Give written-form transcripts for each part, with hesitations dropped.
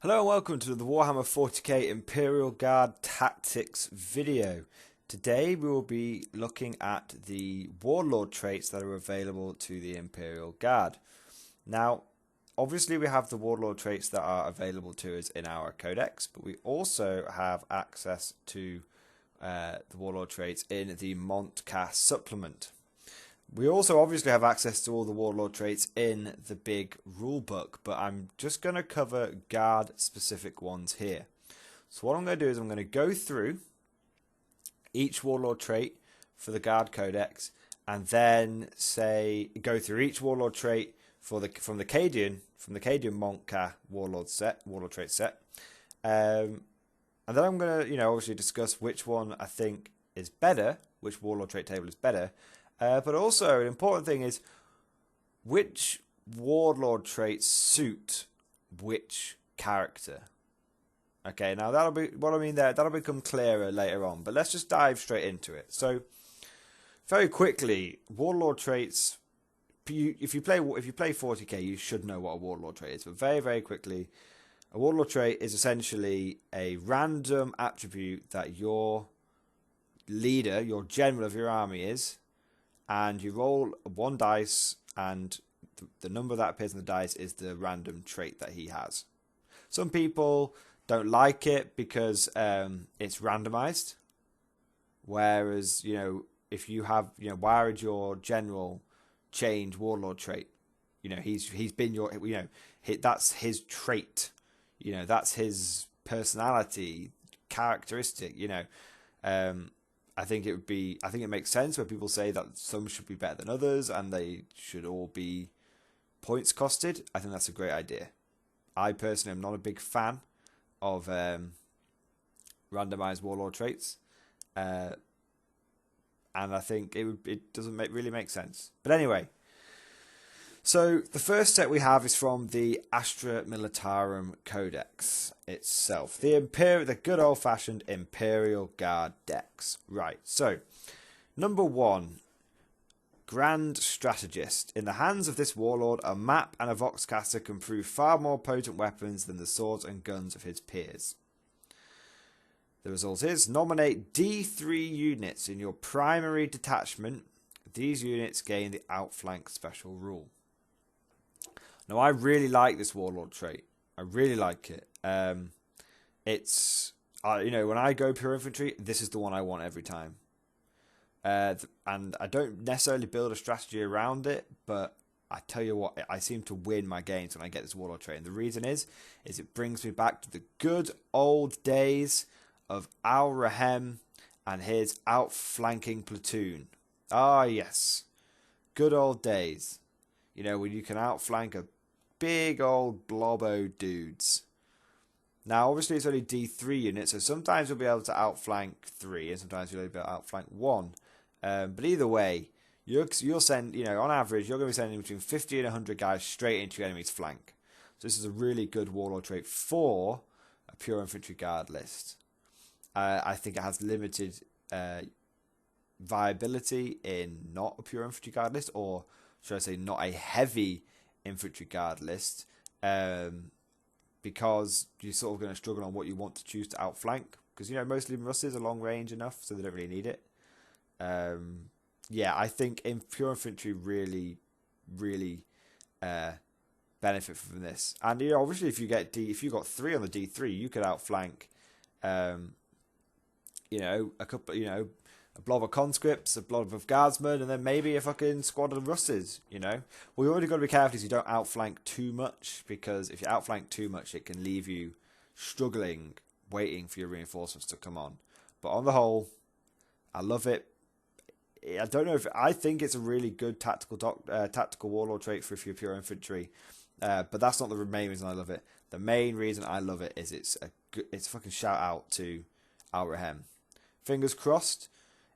Hello and welcome to the Warhammer 40k Imperial Guard Tactics video. Today we will be looking at the Warlord traits that are available to the Imperial Guard. Now, obviously we have the Warlord traits that are available to us in our Codex, but we also have access to the Warlord traits in the Mont'ka supplement. We also obviously have access to all the Warlord traits in the big rulebook, but I'm just going to cover guard specific ones here. So what I'm going to do is I'm going to go through each Warlord trait for the guard codex, and then go through each Warlord trait from the Cadian Mont'ka Warlord trait set, and then I'm going to obviously discuss which one I think is better, which Warlord trait table is better. But also, an important thing is which Warlord traits suit which character. Okay, now that'll be what I mean there. That'll become clearer later on. But let's just dive straight into it. So, very quickly, Warlord traits. If you play 40k, you should know what a Warlord trait is. But very quickly, a Warlord trait is essentially a random attribute that your leader, your general of your army is. And you roll one dice, and the number that appears on the dice is the random trait that he has. Some people don't like it because it's randomized. Whereas, if you have, why would your general change Warlord trait? He's been your, that's his trait. That's his personality, characteristic. I think it makes sense where people say that some should be better than others and they should all be points costed. I think that's a great idea. I personally am not a big fan of randomized Warlord traits, and I think it doesn't really make sense. But anyway, so the first set we have is from the Astra Militarum Codex itself. The good old-fashioned Imperial Guard decks. Right, so number 1, Grand Strategist. In the hands of this warlord, a map and a voxcaster can prove far more potent weapons than the swords and guns of his peers. The result is, nominate D3 units in your primary detachment. These units gain the outflank special rule. Now, I really like this Warlord trait. I really like it. It's, when I go pure infantry, this is the one I want every time. And I don't necessarily build a strategy around it, but I tell you what, I seem to win my games when I get this Warlord trait. And the reason is it brings me back to the good old days of Al Rahem and his outflanking platoon. Ah, yes. Good old days. When you can outflank a big old blobbo dudes. Now, obviously, it's only D3 units, so sometimes you'll be able to outflank 3, and sometimes you'll be able to outflank 1. But either way, you'll send, on average, you're going to be sending between 50 and 100 guys straight into your enemy's flank. So this is a really good Warlord trait for a pure infantry guard list. I think it has limited viability in not a pure infantry guard list, or should I say not a heavy infantry guard list, because you're sort of going to struggle on what you want to choose to outflank, because mostly Russes are long range enough, so they don't really need it. I think in pure infantry really benefit from this. And obviously if you got 3 on the D3, you could outflank a couple, a blob of conscripts, a blob of guardsmen, and then maybe a fucking squad of Russes, Well, you already got to be careful so you don't outflank too much, because if you outflank too much, it can leave you struggling, waiting for your reinforcements to come on. But on the whole, I love it. I think it's a really good tactical warlord trait for if you're pure infantry, but that's not the main reason I love it. The main reason I love it is it's a fucking shout out to Al Rahem. Fingers crossed.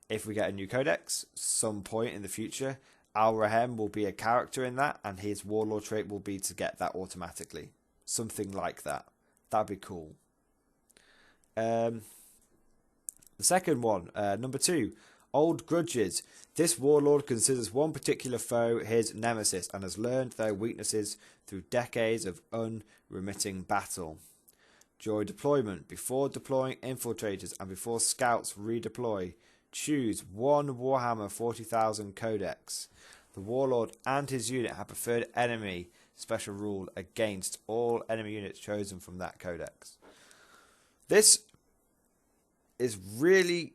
If we get a new codex, some point in the future, Al Rahem will be a character in that, and his Warlord trait will be to get that automatically. Something like that. That'd be cool. The second one, number 2, Old Grudges. This Warlord considers one particular foe his nemesis, and has learned their weaknesses through decades of unremitting battle. During deployment, before deploying infiltrators and before scouts redeploy, choose one Warhammer 40,000 Codex. The Warlord and his unit have preferred enemy special rule against all enemy units chosen from that Codex. This is really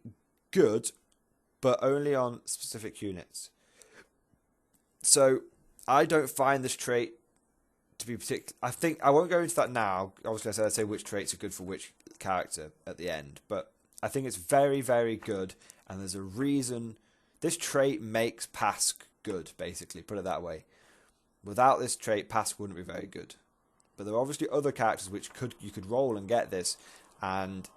good, but only on specific units. So I don't find this trait to be particular. I think I won't go into that now. Obviously, I'd say which traits are good for which character at the end, but I think it's very, very good, and there's a reason. This trait makes Pask good, basically, put it that way. Without this trait, Pask wouldn't be very good. But there are obviously other characters which you could roll and get this, and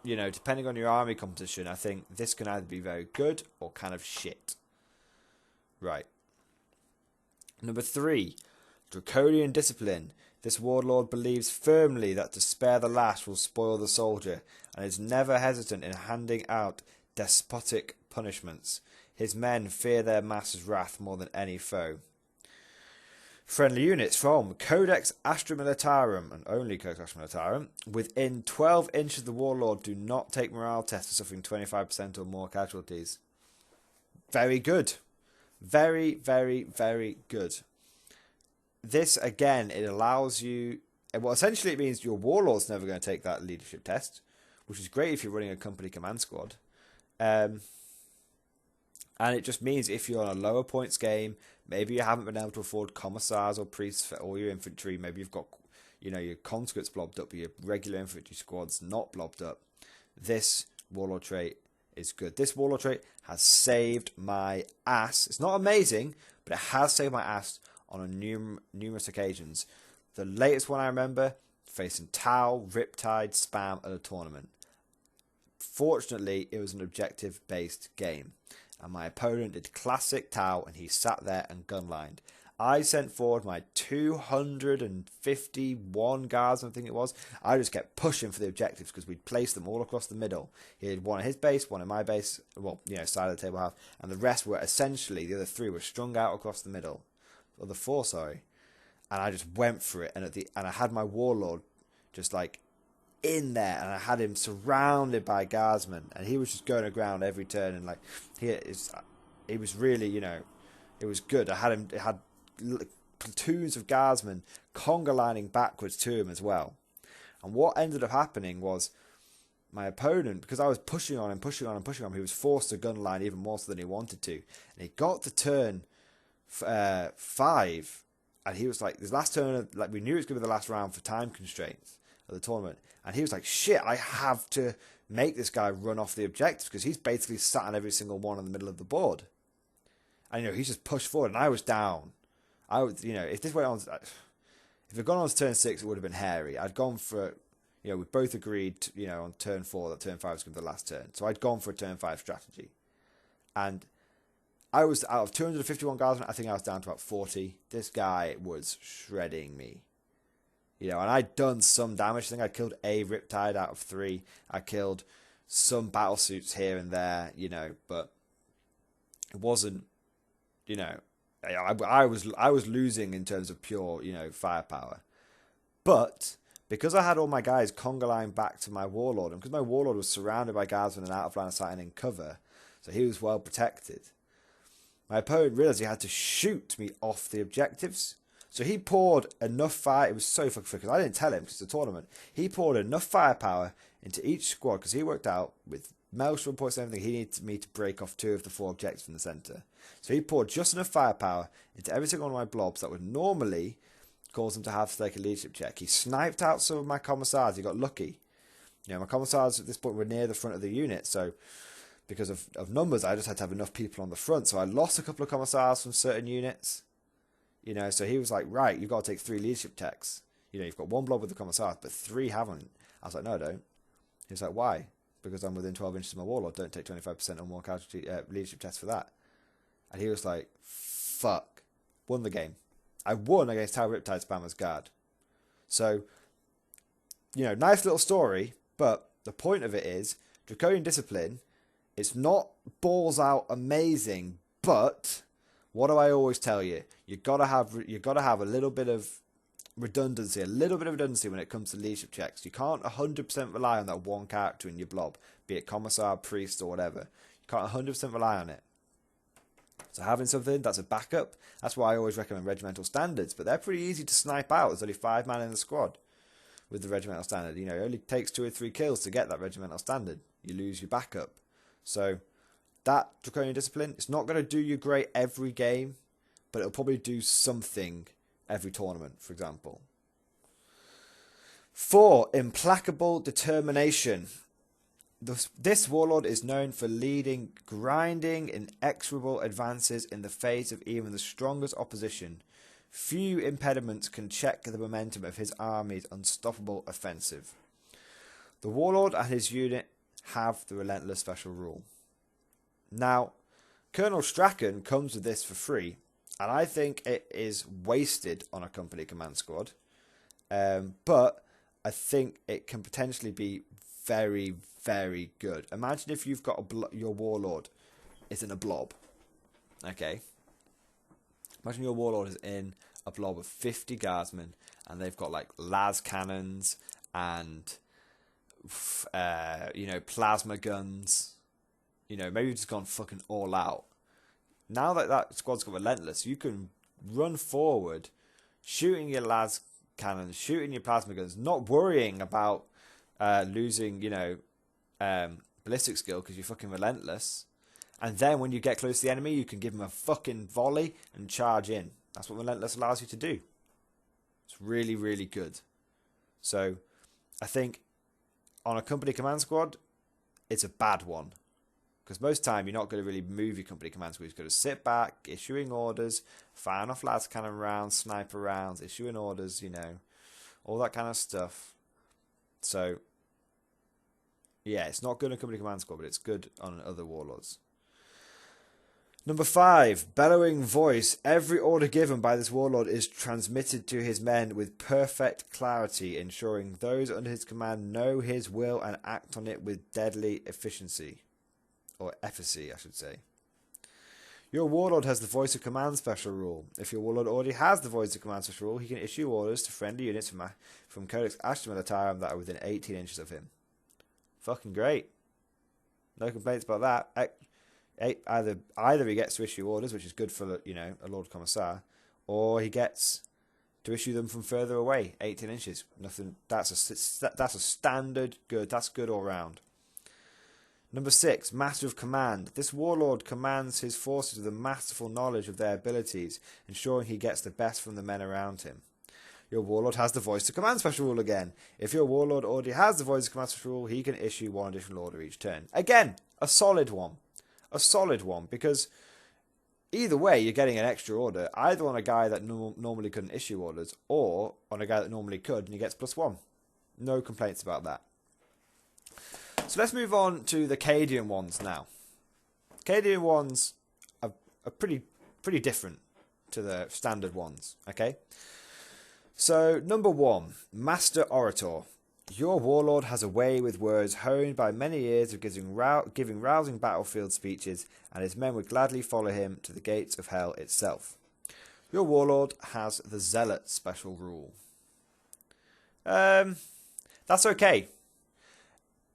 depending on your army composition, I think this can either be very good or kind of shit. Right. Number 3, Draconian Discipline. This warlord believes firmly that to spare the lash will spoil the soldier, and is never hesitant in handing out despotic punishments. His men fear their master's wrath more than any foe. Friendly units from Codex Astra Militarum, and only Codex Astra Militarum, within 12 inches of the warlord do not take morale tests for suffering 25% or more casualties. Very good. Very, very, very good. This, again, it allows you... Well, essentially it means your warlord's never going to take that leadership test, which is great if you're running a company command squad. And it just means if you're on a lower points game, maybe you haven't been able to afford commissars or priests for all your infantry, maybe you've got your conscripts blobbed up, but your regular infantry squad's not blobbed up, this warlord trait is good. This warlord trait has saved my ass. It's not amazing, but it has saved my ass on numerous occasions. The latest one I remember, facing Tau, Riptide, Spam at a tournament. Fortunately, it was an objective-based game, and my opponent did classic Tau, and he sat there and gunlined. I sent forward my 251 guards, I think it was. I just kept pushing for the objectives because we'd placed them all across the middle. He had one in his base, one in my base, well, side of the table half, and the rest were essentially, the other 3 were strung out across the middle. Or the 4, sorry. And I just went for it, and I had my warlord just like in there, and I had him surrounded by guardsmen, and he was just going around every turn, and like he was really, it was good. It had platoons of guardsmen conga lining backwards to him as well. And what ended up happening was my opponent, because I was pushing on him, he was forced to gun line even more so than he wanted to, and he got to turn 5, and he was like, this last turn, like we knew it was going to be the last round for time constraints of the tournament, and he was like, shit, I have to make this guy run off the objectives because he's basically sat on every single one in the middle of the board, and he's just pushed forward, and I was down. I was, if this went on, if it had gone on to turn 6, it would have been hairy. I'd gone for, we both agreed, on turn 4 that turn 5 was going to be the last turn, so I'd gone for a turn 5 strategy, and I was out of 251 guardsmen, I think I was down to about 40. This guy was shredding me. And I'd done some damage. I think I killed a Riptide out of 3. I killed some battle suits here and there, but it wasn't, I was losing in terms of pure, firepower. But because I had all my guys conga line back to my warlord, and because my warlord was surrounded by guardsmen and out of line of sight and in cover, so he was well protected, my opponent realised he had to shoot me off the objectives. So he poured enough fire. It was so fucking quick, because I didn't tell him because it's a tournament. He poured enough firepower into each squad, because he worked out with maelstrom points and everything, he needed me to break off 2 of the 4 objectives from the centre. So he poured just enough firepower into every single one of my blobs that would normally cause him to have to take a leadership check. He sniped out some of my commissars. He got lucky. My commissars at this point were near the front of the unit, so because of numbers, I just had to have enough people on the front. So I lost a couple of commissars from certain units. So he was like, right, you've got to take 3 leadership checks. You've got 1 blob with the commissars, but 3 haven't. I was like, no, I don't. He was like, why? Because I'm within 12 inches of my warlord. Don't take 25% or more casualty leadership tests for that. And he was like, fuck. Won the game. I won against Tau Riptide Spammer's guard. So, nice little story, but the point of it is, Draconian Discipline, it's not balls out amazing, but what do I always tell you? You gotta have a little bit of redundancy, a little bit of redundancy when it comes to leadership checks. You can't 100% rely on that one character in your blob, be it commissar, priest, or whatever. You can't 100% rely on it. So having something that's a backup, that's why I always recommend regimental standards, but they're pretty easy to snipe out. There's only 5 man in the squad with the regimental standard. You know, it only takes 2 or 3 kills to get that regimental standard. You lose your backup. So that Draconian Discipline, it's not going to do you great every game, but it'll probably do something every tournament, for example. 4, Implacable Determination. This warlord is known for leading grinding, inexorable advances in the face of even the strongest opposition. Few impediments can check the momentum of his army's unstoppable offensive. The warlord and his unit have the Relentless special rule. Now, Colonel Strachan comes with this for free, and I think it is wasted on a company command squad. But I think it can potentially be very, very good. Imagine if you've got your warlord is in a blob. Okay. Imagine your warlord is in a blob of 50 guardsmen, and they've got like las cannons and plasma guns. You know, maybe you've just gone fucking all out. Now that that squad's got Relentless, you can run forward, shooting your las cannons, shooting your plasma guns, not worrying about losing, ballistic skill because you're fucking Relentless. And then when you get close to the enemy, you can give them a fucking volley and charge in. That's what Relentless allows you to do. It's really, really good. So I think on a company command squad, it's a bad one. Because most time you're not going to really move your company command squad. You're going to sit back, issuing orders, firing off las cannon rounds, sniper rounds, issuing orders, all that kind of stuff. So, yeah, it's not good on a company command squad, but it's good on other warlords. Number 5, Bellowing Voice. Every order given by this warlord is transmitted to his men with perfect clarity, ensuring those under his command know his will and act on it with deadly efficiency. Or efficacy, I should say. Your warlord has the Voice of Command special rule. If your warlord already has the Voice of Command special rule, he can issue orders to friendly units from Codex Ashton Militarum that are within 18 inches of him. Fucking great. No complaints about that. Either he gets to issue orders, which is good for a Lord Commissar, or he gets to issue them from further away, 18 inches. Nothing. That's a standard good. That's good all round. Number 6, Master of Command. This warlord commands his forces with a masterful knowledge of their abilities, ensuring he gets the best from the men around him. Your warlord has the Voice of Command special rule again. If your warlord already has the Voice of Command special rule, he can issue one additional order each turn. Again, a solid one. A solid one, because either way you're getting an extra order, either on a guy that normally couldn't issue orders, or on a guy that normally could, and he gets +1. No complaints about that. So let's move on to the Cadian ones now. Cadian ones are pretty different to the standard ones, okay? So, number 1, Master Orator. Your warlord has a way with words honed by many years of giving rousing battlefield speeches, and his men would gladly follow him to the gates of hell itself. Your warlord has the Zealot special rule. That's okay.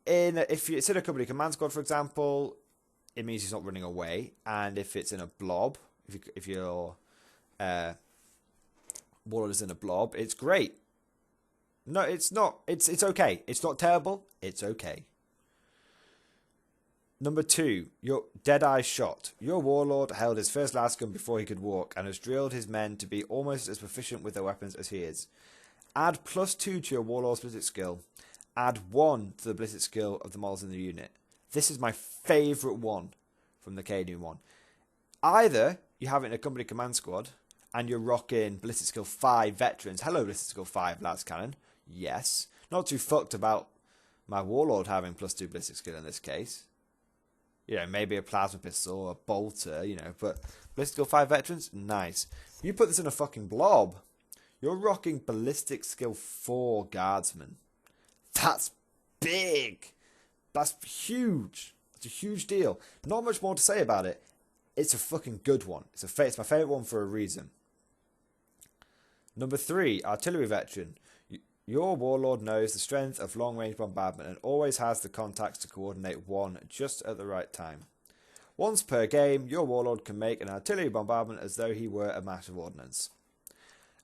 If it's in a company command squad, for example, it means he's not running away. And if it's in a blob, if your warlord is in a blob, it's great. No, it's not. It's okay. It's not terrible. It's okay. Number 2, your Deadeye Shot. Your warlord held his first lasgun before he could walk, and has drilled his men to be almost as proficient with their weapons as he is. Add +2 to your warlord's ballistic skill. Add 1 to the ballistic skill of the models in the unit. This is my favourite one from the Cadian one. Either you have it in a company command squad and you're rocking ballistic skill 5 veterans. Hello, ballistic skill 5 las cannon. Yes. Not too fucked about my warlord having +2 ballistic skill in this case. Maybe a plasma pistol or a bolter, but ballistic skill 5 veterans, nice. You put this in a fucking blob, you're rocking ballistic skill 4 guardsmen. That's big. That's huge. It's a huge deal. Not much more to say about it. It's a fucking good one. It's my favourite one for a reason. Number 3, artillery veteran. Your warlord knows the strength of long-range bombardment and always has the contacts to coordinate one just at the right time. Once per game, your warlord can make an artillery bombardment as though he were a massive ordnance.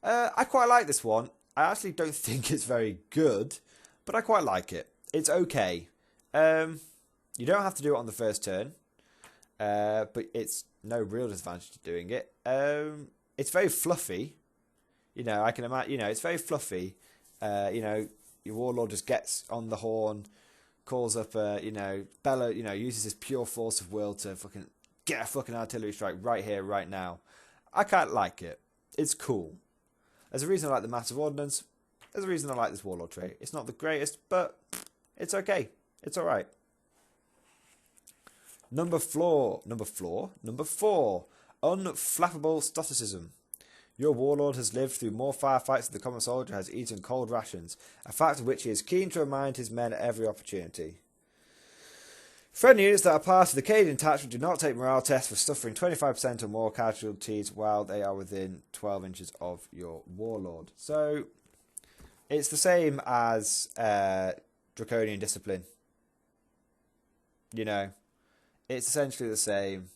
I quite like this one. I actually don't think it's very good, but I quite like it. It's okay. You don't have to do it on the first turn, but it's no real disadvantage to doing it. It's very fluffy. I can imagine. It's very fluffy. Your warlord just gets on the horn, calls up, bellow. Uses his pure force of will to fucking get a fucking artillery strike right here, right now. I quite like it. It's cool. There's a reason I like the massive ordnance. There's a reason I like this warlord trait. It's not the greatest, but it's okay. It's all right. Number 4. Unflappable stoicism. Your warlord has lived through more firefights than the common soldier has eaten cold rations, a fact of which he is keen to remind his men at every opportunity. Friendly units that are part of the Cadian detachment do not take morale tests for suffering 25% or more casualties while they are within 12 inches of your warlord. So, it's the same as Draconian Discipline. It's essentially the same.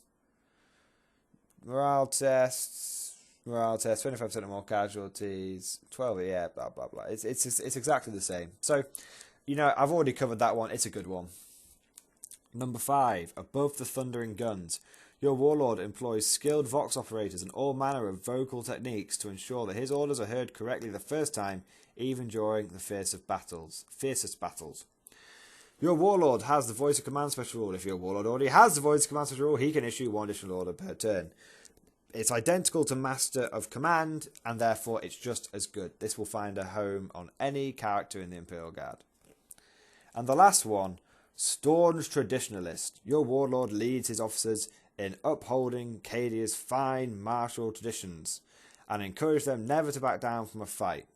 Morale tests, 25% or more casualties, 12, yeah, blah, blah, blah. It's exactly the same. So, I've already covered that one. It's a good one. Number 5, above the thundering guns. Your warlord employs skilled vox operators and all manner of vocal techniques to ensure that his orders are heard correctly the first time, even during the fiercest battles. Your warlord has the voice of command special rule. If your warlord already has the voice of command special rule, he can issue one additional order per turn. It's identical to Master of Command, and therefore it's just as good. This will find a home on any character in the Imperial Guard. And the last one, staunch traditionalist. Your warlord leads his officers in upholding Cadia's fine martial traditions and encourage them never to back down from a fight.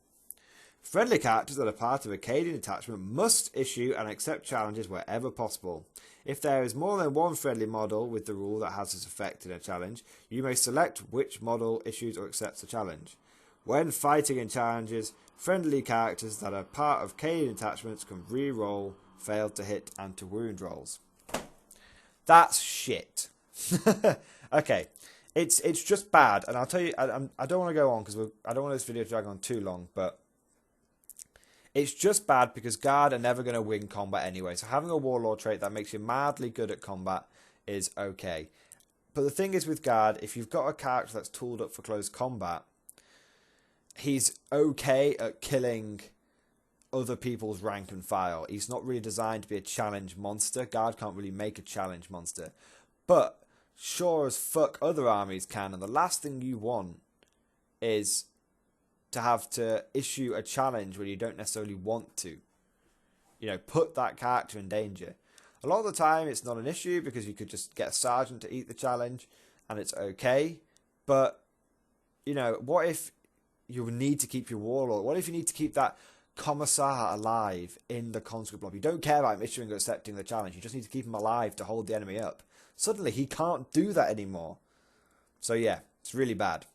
Friendly characters that are part of a Cadian detachment must issue and accept challenges wherever possible. If there is more than one friendly model with the rule that has this effect in a challenge, you may select which model issues or accepts the challenge. When fighting in challenges, friendly characters that are part of Cadian detachments can re-roll failed to hit and to wound rolls. That's shit. Okay, it's just bad, and I'll tell you, I don't want to go on because I don't want this video to drag on too long, but it's just bad because Guard are never going to win combat anyway. So having a Warlord trait that makes you mildly good at combat is okay. But the thing is with Guard, if you've got a character that's tooled up for close combat, he's okay at killing other people's rank and file. He's not really designed to be a challenge monster. Guard can't really make a challenge monster. But sure as fuck other armies can, and the last thing you want is to have to issue a challenge when you don't necessarily want to. Put that character in danger. A lot of the time it's not an issue because you could just get a sergeant to eat the challenge and it's okay. But, what if you need to keep your warlord? What if you need to keep that commissar alive in the conscript blob? You don't care about him issuing or accepting the challenge. You just need to keep him alive to hold the enemy up. Suddenly he can't do that anymore. So yeah, it's really bad.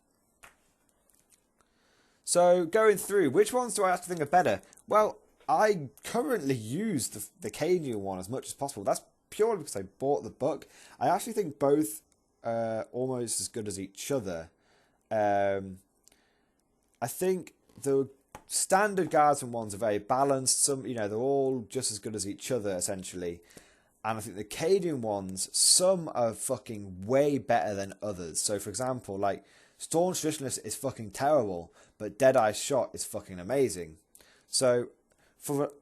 So going through, which ones do I actually think are better? Well, I currently use the Cadian one as much as possible. That's purely because I bought the book. I actually think both are almost as good as each other. I think the standard guardsman ones are very balanced. Some, they're all just as good as each other, essentially. And I think the Cadian ones, some are fucking way better than others. So, for example, like, Staunch Traditionalist is fucking terrible, but Deadeye's Shot is fucking amazing. So,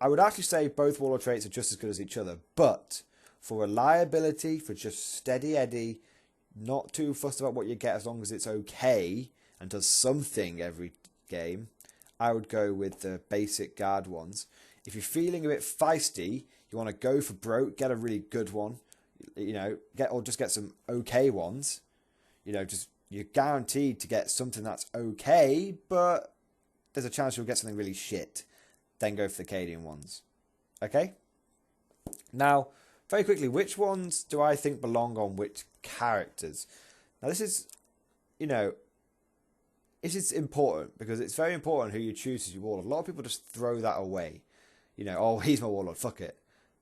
I would actually say both Warlord traits are just as good as each other, but for reliability, for just steady Eddie, not too fussed about what you get as long as it's okay and does something every game, I would go with the basic guard ones. If you're feeling a bit feisty, you want to go for broke, get a really good one, get some okay ones, you're guaranteed to get something that's okay, but there's a chance you'll get something really shit. Then go for the Cadian ones. Okay? Now, very quickly, which ones do I think belong on which characters? Now, this is, it's important, because it's very important who you choose as your warlord. A lot of people just throw that away. You know, oh, he's my warlord, fuck it.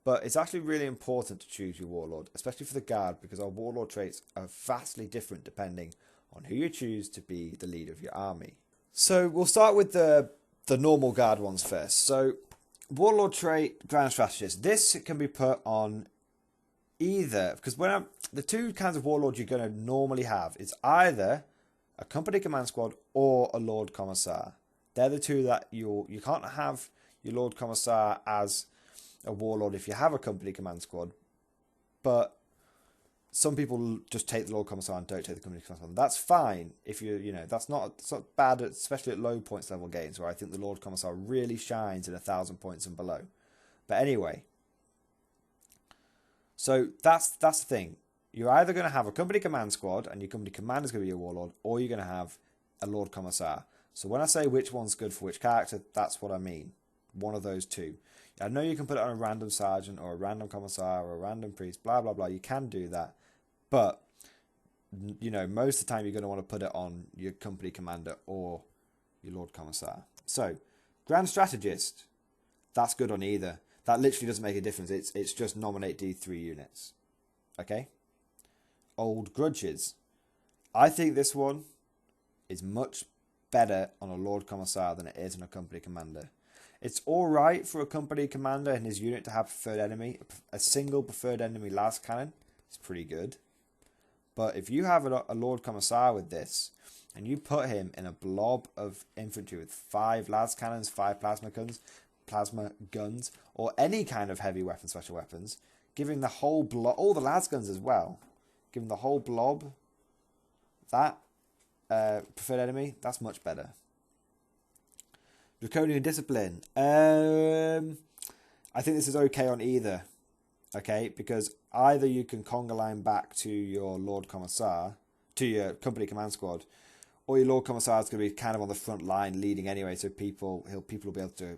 But it's actually really important to choose your warlord, especially for the guard, because our warlord traits are vastly different depending on who you choose to be the leader of your army. So we'll start with the normal guard ones first. So warlord trait, grand strategist. This can be put on either, because the two kinds of warlords you're going to normally have is either a company command squad or a Lord Commissar. They're the two that you can't have your Lord Commissar as a warlord if you have a company command squad, but some people just take the Lord Commissar and don't take the company command squad. That's fine if that's not bad, especially at low points level games where I think the Lord Commissar really shines in 1,000 points and below. But anyway, so that's the thing. You're either going to have a company command squad and your company commander is going to be a warlord, or you're going to have a Lord Commissar. So when I say which one's good for which character, that's what I mean. One of those two. I know you can put it on a random sergeant or a random commissar or a random priest, blah, blah, blah. You can do that. But, most of the time you're going to want to put it on your company commander or your Lord Commissar. So, Grand Strategist. That's good on either. That literally doesn't make a difference. It's just nominate D3 units. Okay? Old Grudges. I think this one is much better on a Lord Commissar than it is on a company commander. It's alright for a company commander and his unit to have preferred enemy. A single preferred enemy las cannon is pretty good. But if you have a Lord Commissar with this, and you put him in a blob of infantry with 5 las cannons, 5 plasma guns, or any kind of heavy weapon, special weapons, giving the whole blob, all the las guns as well, giving the whole blob that preferred enemy, that's much better. Draconian Discipline. I think this is okay on either. Okay, because either you can conga line back to your Lord Commissar, to your company command squad, or your Lord Commissar is going to be kind of on the front line leading anyway, so people will be able to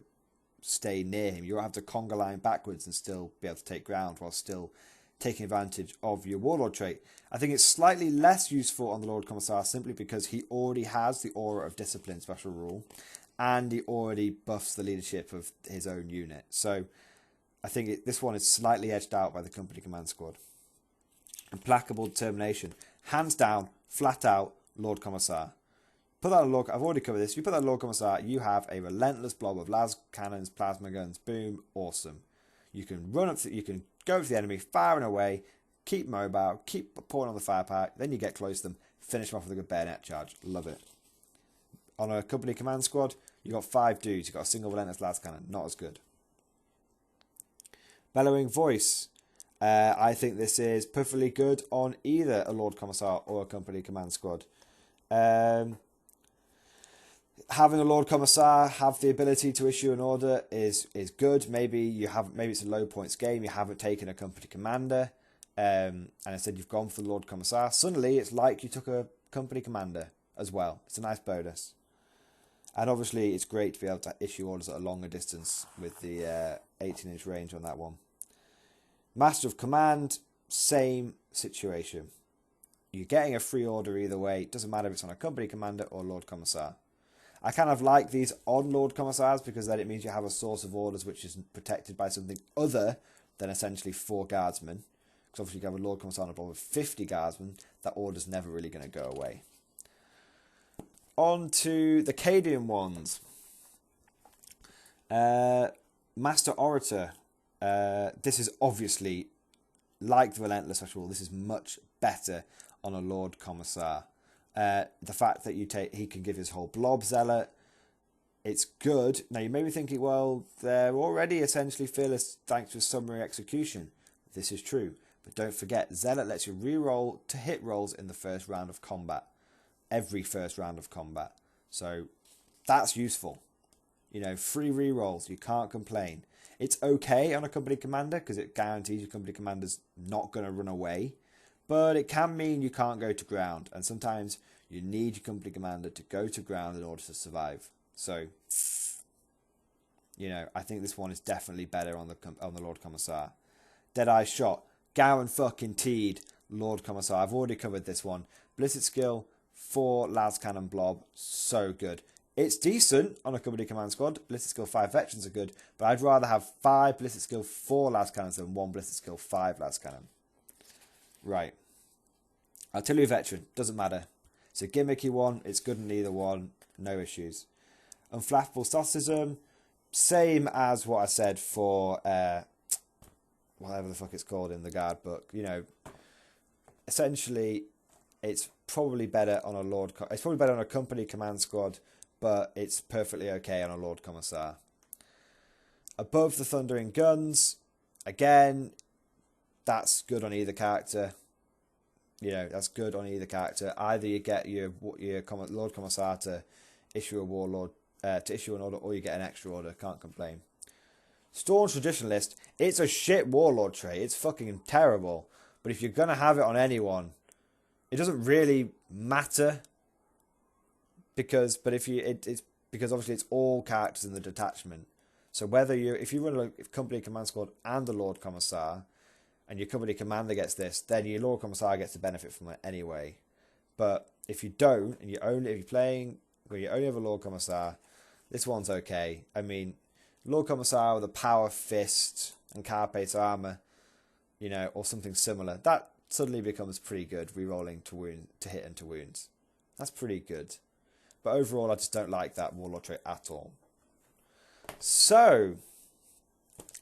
stay near him. You'll have to conga line backwards and still be able to take ground while still taking advantage of your Warlord trait. I think it's slightly less useful on the Lord Commissar simply because he already has the Aura of Discipline special rule, and he already buffs the leadership of his own unit. So I think this one is slightly edged out by the company command squad. Implacable Determination. Hands down, flat out, Lord Commissar. Put that on Lord. I've already covered this. If you put that on Lord Commissar, you have a relentless blob of las cannons, plasma guns. Boom, awesome. You can run up. You can go to the enemy, firing away, keep mobile, keep pouring on the firepower. Then you get close to them, finish them off with a good bayonet charge. Love it. On a company command squad, you got 5 dudes. You got a single relentless las cannon. Not as good. Bellowing Voice. I think this is perfectly good on either a Lord Commissar or a company command squad. Having a Lord Commissar have the ability to issue an order is good. Maybe it's a low points game. You haven't taken a company commander, and instead you've gone for the Lord Commissar. Suddenly, it's like you took a company commander as well. It's a nice bonus, and obviously it's great to be able to issue orders at a longer distance with the 18-inch range on that one. Master of Command, same situation. You're getting a free order either way. It doesn't matter if it's on a company commander or Lord Commissar. I kind of like these on Lord Commissars because then it means you have a source of orders which is protected by something other than essentially 4 guardsmen. Because obviously you have a Lord Commissar on a block with 50 guardsmen, that order's never really going to go away. On to the Cadian ones. Master Orator. This is obviously, like the Relentless Special Rule, this is much better on a Lord Commissar. The fact that he can give his whole blob zealot, it's good. Now you may be thinking, well, they're already essentially fearless thanks to summary execution. This is true, but don't forget, zealot lets you re-roll to hit rolls in the first round of combat. Every first round of combat. So that's useful. Free re-rolls, you can't complain. It's okay on a company commander because it guarantees your company commander's not going to run away. But it can mean you can't go to ground. And sometimes you need your company commander to go to ground in order to survive. So, I think this one is definitely better on the Lord Commissar. Deadeye Shot. Gowan fucking Teed, Lord Commissar. I've already covered this one. Blizzard skill, 4 las cannon blob, so good. It's decent on a company command squad. Ballistic skill 5 veterans are good, but I'd rather have 5 ballistic skill 4 las cannons than 1 ballistic skill 5 las cannon. Right. Artillery veteran, doesn't matter. It's a gimmicky one, it's good in either one, no issues. Unflappable Stoicism, same as what I said for whatever the fuck it's called in the guard book. You know, essentially, it's probably better on a Lord. It's probably better on a company command squad, but it's perfectly okay on a Lord Commissar. Above the Thundering Guns, again, that's good on either character. You know, that's good on either character. Either you get your Lord Commissar to issue a Warlord, to issue an order, or you get an extra order. Can't complain. Staunch Traditionalist, it's a shit Warlord trait. It's fucking terrible. But if you're gonna have it on anyone, it doesn't really matter. Because obviously it's all characters in the detachment. So if you run a company command squad and the Lord Commissar, and your company commander gets this, then your Lord Commissar gets to benefit from it anyway. But if you don't, and if you're playing where you only have a Lord Commissar, this one's okay. I mean, Lord Commissar with a Power Fist and Carapace Armor, you know, or something similar, that suddenly becomes pretty good, rerolling to hit and to wounds. That's pretty good. But overall, I just don't like that Warlord trait at all. So,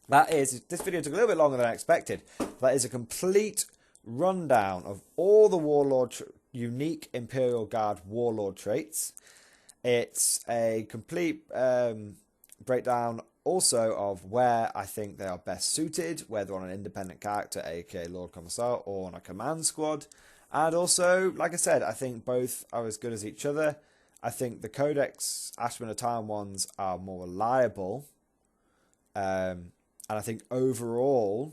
this video took a little bit longer than I expected. That is a complete rundown of all the unique Imperial Guard Warlord traits. It's a complete breakdown also of where I think they are best suited, whether on an independent character, aka Lord Commissar, or on a command squad. And also, like I said, I think both are as good as each other. I think the Codex Ashman of Time ones are more reliable. And I think overall,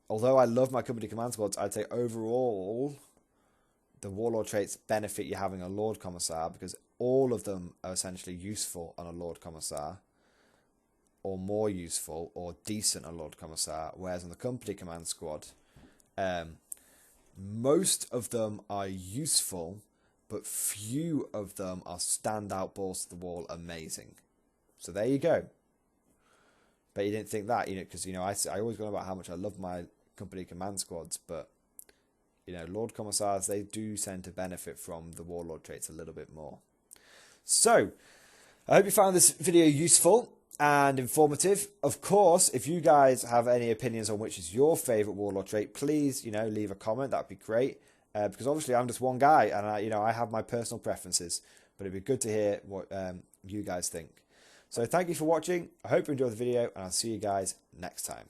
although I love my company command squads, I'd say overall, the Warlord traits benefit you having a Lord Commissar, because all of them are essentially useful on a Lord Commissar, or more useful or decent on a Lord Commissar, whereas on the company command squad, most of them are useful, but few of them are standout balls to the wall amazing. So there you go. But you didn't think that, you know, because, you know, I always go on about how much I love my company command squads, but, you know, Lord Commissars, they do tend to benefit from the Warlord traits a little bit more. So, I hope you found this video useful and informative. Of course, if you guys have any opinions on which is your favourite Warlord trait, please, you know, leave a comment. That'd be great. Because obviously I'm just one guy, and I have my personal preferences. But it'd be good to hear what you guys think. So thank you for watching. I hope you enjoyed the video, and I'll see you guys next time.